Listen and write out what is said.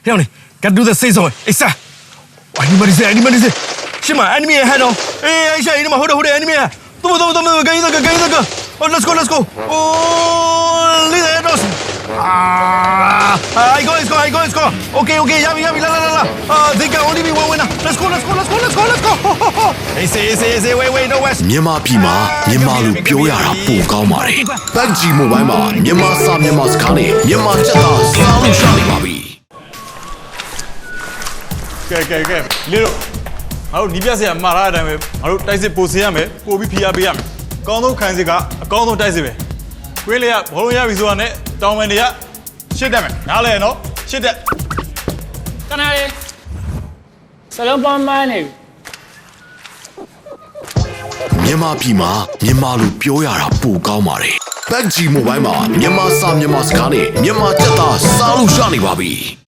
형님, gotta do the same song. Isa. Anybody say? Shima, enemy ahead on. Hey, Aisha, hold on, enemy. Tunggu, gain the. Oh, let's go. Oh, lead ahead us. I go. Okay, yummy, la. They can only be one winner. Let's go. Hey, say, wait, no west. မြန်မာပြည်မှာမြန်မာလူပြောရတာပိုကောင်းပါတယ်။ဘက်ဂျီမိုဘိုင်းမှာမြန်မာစကားနဲ့မြန်မာစက်သားစားလို့ရှာနေပါပြီ။ ကဲလေးတို့ငါတို့နီးပြဆရာမှားထားတဲ့အတိုင်းပဲငါတို့တိုက်စစ်ပို့စင်းရမယ်ပို့ပြီးဖိအားပေးရမယ်အကောင်းဆုံးခံစစ်ကအကောင်းဆုံးတိုက်စစ်ပဲကွင်းလေးကဘောလုံးရပြီဆိုတာနဲ့တောင်ပန်တွေကရှစ်တက်မယ်နားလဲနော်ရှစ်တက် ခဏလေးစလုံးပေါင်းမနေပြီ မြန်မာပြည်မှာမြန်မာလူပြောရတာပိုကောင်းပါတယ်။ဘက်ဂျီမိုဘိုင်းမှာမြန်မာစကားနဲ့မြန်မာစက်သားစားလို့ရှာနေပါပြီ။